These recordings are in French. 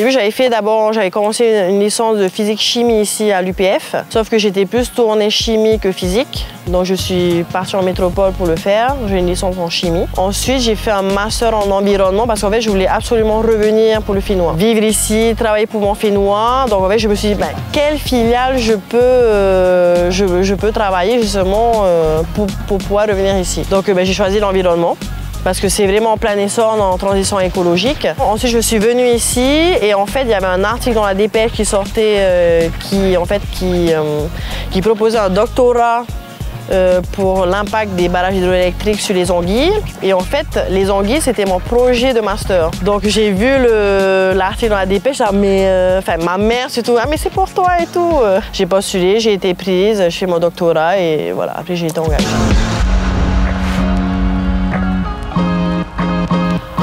début, j'avais commencé une licence de physique-chimie ici à l'UPF, sauf que j'étais plus tournée chimie que physique. Donc je suis partie en métropole pour le faire. J'ai une licence en chimie. Ensuite, j'ai fait un master en environnement parce qu'en fait, je voulais absolument revenir pour le Fénois. Vivre ici, travailler pour mon Fénois. Donc en fait, je me suis dit, quelle filiale je peux travailler justement pour pouvoir revenir ici. Donc j'ai choisi l'environnement, parce que c'est vraiment en plein essor en transition écologique. Ensuite, je suis venue ici et en fait, il y avait un article dans la dépêche qui sortait qui proposait un doctorat pour l'impact des barrages hydroélectriques sur les anguilles. Et en fait, les anguilles, c'était mon projet de master. Donc j'ai vu l'article dans la dépêche, ma mère surtout, mais c'est pour toi et tout. J'ai postulé, j'ai été prise, je fais mon doctorat et voilà, après j'ai été engagée.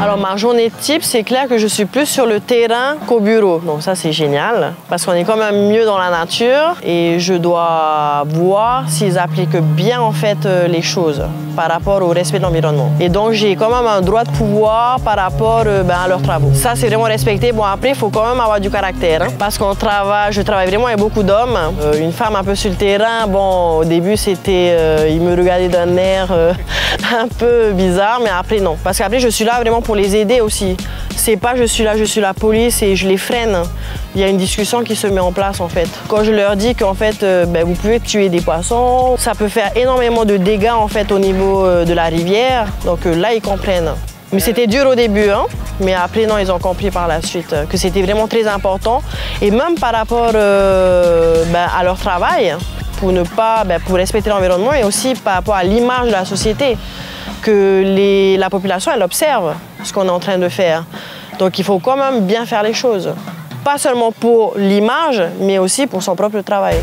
Alors ma journée type, c'est clair que je suis plus sur le terrain qu'au bureau. Donc ça c'est génial, parce qu'on est quand même mieux dans la nature et je dois voir s'ils appliquent bien en fait les choses par rapport au respect de l'environnement. Et donc j'ai quand même un droit de pouvoir par rapport à leurs travaux. Ça c'est vraiment respecté. Bon après il faut quand même avoir du caractère, parce je travaille vraiment avec beaucoup d'hommes. Une femme un peu sur le terrain, bon au début c'était, ils me regardaient d'un air un peu bizarre, mais après non. Parce qu'après je suis là vraiment pour les aider aussi. C'est pas je suis la police et je les freine. Il y a une discussion qui se met en place en fait. Quand je leur dis qu'en fait vous pouvez tuer des poissons, ça peut faire énormément de dégâts en fait au niveau de la rivière. Donc là ils comprennent. Mais c'était dur au début, hein. Mais après non, ils ont compris par la suite que c'était vraiment très important. Et même par rapport à leur travail, pour respecter l'environnement et aussi par rapport à l'image de la société, que la population elle observe ce qu'on est en train de faire. Donc il faut quand même bien faire les choses. Pas seulement pour l'image, mais aussi pour son propre travail.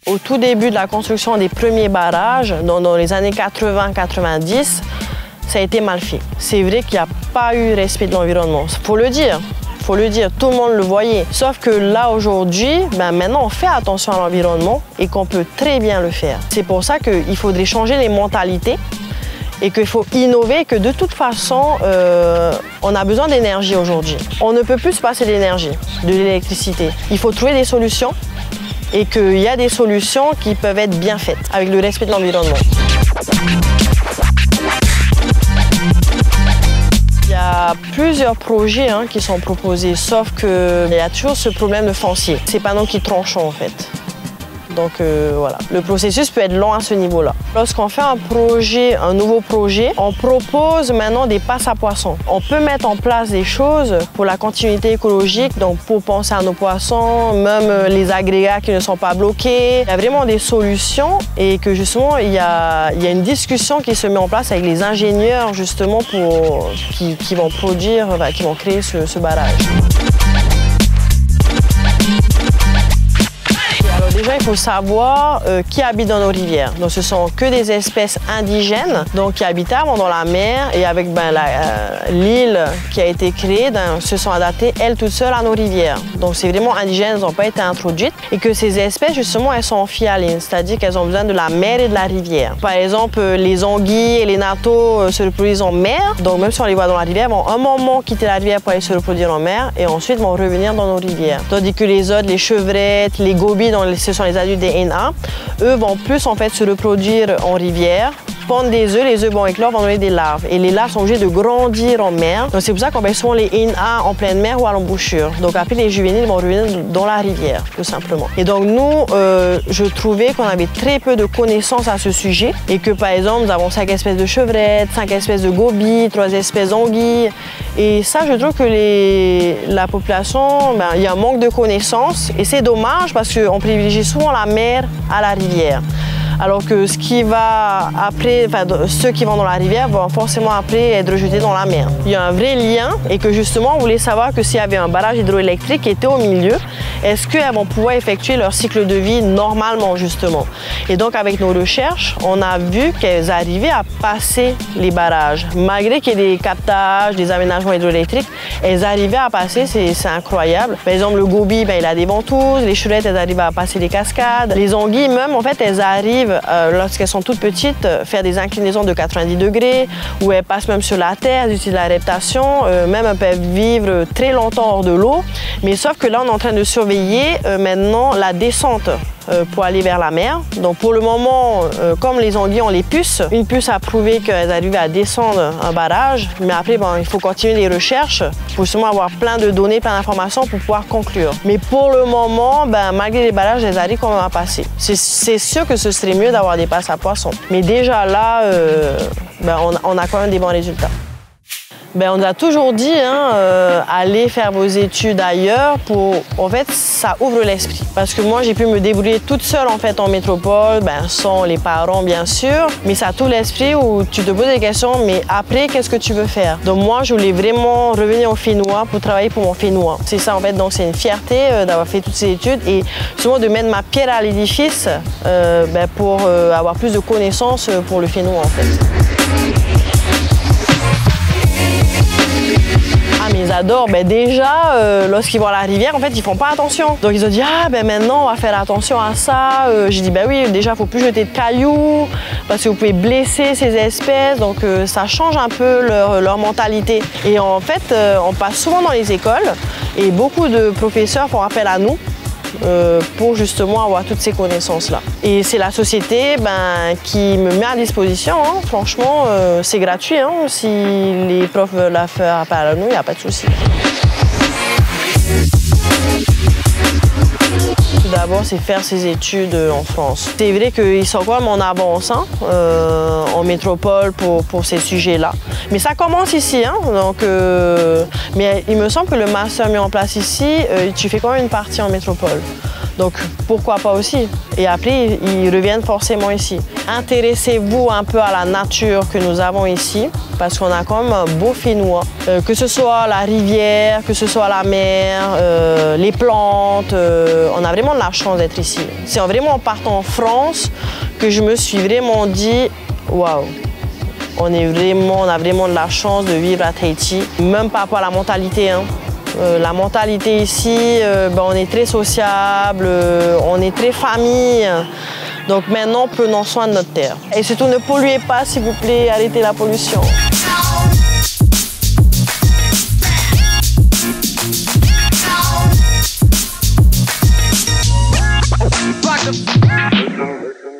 Au tout début de la construction des premiers barrages, dans les années 80-90, ça a été mal fait. C'est vrai qu'il n'y a pas eu respect de l'environnement, faut le dire. Faut le dire, tout le monde le voyait. Sauf que là, aujourd'hui, maintenant, on fait attention à l'environnement et qu'on peut très bien le faire. C'est pour ça qu'il faudrait changer les mentalités et qu'il faut innover, que de toute façon, on a besoin d'énergie aujourd'hui. On ne peut plus se passer d'énergie, de l'électricité. Il faut trouver des solutions et qu'il y a des solutions qui peuvent être bien faites avec le respect de l'environnement. Il y a plusieurs projets qui sont proposés, sauf qu'il y a toujours ce problème de foncier. C'est pas nous qui tranchons en fait. Donc voilà, le processus peut être long à ce niveau-là. Lorsqu'on fait un nouveau projet, on propose maintenant des passes à poissons. On peut mettre en place des choses pour la continuité écologique, donc pour penser à nos poissons, même les agrégats qui ne sont pas bloqués. Il y a vraiment des solutions et que justement, il y a une discussion qui se met en place avec les ingénieurs justement qui vont qui vont créer ce barrage. Déjà, il faut savoir qui habite dans nos rivières. Donc, ce sont que des espèces indigènes, donc qui habitent dans la mer et avec l'île qui a été créée, se sont adaptées elles toutes seules à nos rivières. Donc, c'est vraiment indigène, elles n'ont pas été introduites et que ces espèces, justement, elles sont amphihalines, c'est-à-dire qu'elles ont besoin de la mer et de la rivière. Par exemple, les anguilles et les natos se reproduisent en mer, donc même si on les voit dans la rivière, vont un moment quitter la rivière pour aller se reproduire en mer et ensuite vont revenir dans nos rivières. Tandis que les autres, les chevrettes, les gobies, ce sont les adultes des NA, eux vont plus en fait se reproduire en rivière, pondre des œufs, les œufs vont éclore, vont donner des larves. Et les larves sont obligées de grandir en mer. Donc c'est pour ça qu'on met souvent les NA en pleine mer ou à l'embouchure. Donc après les juvéniles vont revenir dans la rivière, tout simplement. Et donc nous, je trouvais qu'on avait très peu de connaissances à ce sujet et que par exemple, nous avons 5 espèces de chevrettes, 5 espèces de gobies, 3 espèces d'anguilles. Et ça, je trouve que la population, il y a un manque de connaissances et c'est dommage parce qu'on privilégie souvent la mer à la rivière. Alors que ceux qui vont dans la rivière vont forcément après être rejetés dans la mer. Il y a un vrai lien et que justement on voulait savoir que s'il y avait un barrage hydroélectrique qui était au milieu, est-ce qu'elles vont pouvoir effectuer leur cycle de vie normalement justement. Et donc avec nos recherches, on a vu qu'elles arrivaient à passer les barrages. Malgré qu'il y ait des captages, des aménagements hydroélectriques, elles arrivaient à passer, c'est incroyable. Par exemple le goby, il a des ventouses, les chevrettes, elles arrivent à passer les cascades. Les anguilles même, en fait, elles arrivent arrivent, lorsqu'elles sont toutes petites, faire des inclinaisons de 90 degrés, où elles passent même sur la terre, elles utilisent la reptation, même elles peuvent vivre très longtemps hors de l'eau. Mais sauf que là, on est en train de surveiller maintenant la descente pour aller vers la mer. Donc pour le moment, comme les anguilles ont les puces, une puce a prouvé qu'elles arrivaient à descendre un barrage, mais après il faut continuer les recherches pour justement avoir plein de données, plein d'informations pour pouvoir conclure. Mais pour le moment, malgré les barrages, elles arrivent quand même à passer. C'est sûr que ce serait mieux d'avoir des passes à poissons. Mais déjà là, on a quand même des bons résultats. On nous a toujours dit, allez faire vos études ailleurs en fait, ça ouvre l'esprit. Parce que moi, j'ai pu me débrouiller toute seule en fait en métropole, sans les parents bien sûr, mais ça t'ouvre l'esprit où tu te poses des questions, mais après, qu'est-ce que tu veux faire? Donc moi, je voulais vraiment revenir au Fénois pour travailler pour mon Fénois. C'est ça en fait, donc c'est une fierté d'avoir fait toutes ces études et souvent de mettre ma pierre à l'édifice pour avoir plus de connaissances pour le Fénois en fait. Ah mais ils adorent, déjà lorsqu'ils vont à la rivière en fait ils font pas attention. Donc ils ont dit maintenant on va faire attention à ça. J'ai dit oui déjà faut plus jeter de cailloux parce que vous pouvez blesser ces espèces, donc ça change un peu leur mentalité. Et en fait on passe souvent dans les écoles et beaucoup de professeurs font appel à nous pour justement avoir toutes ces connaissances-là. Et c'est la société qui me met à disposition. Franchement, c'est gratuit. Si les profs veulent faire appel à nous, il n'y a pas de souci. Tout d'abord, c'est faire ses études en France. C'est vrai qu'ils sont quand même en avance en métropole pour ces sujets-là. Mais ça commence ici. Mais il me semble que le master mis en place ici, tu fais quand même une partie en métropole. Donc pourquoi pas aussi? Et après, ils reviennent forcément ici. Intéressez-vous un peu à la nature que nous avons ici, parce qu'on a quand même un beau Fénois. Que ce soit la rivière, que ce soit la mer, les plantes, on a vraiment de la chance d'être ici. C'est vraiment en partant en France que je me suis vraiment dit waouh, on a vraiment de la chance de vivre à Tahiti, même par rapport à la mentalité. La mentalité ici, on est très sociable, on est très famille. Donc maintenant, prenons soin de notre terre. Et surtout, ne polluez pas, s'il vous plaît, arrêtez la pollution. Fuck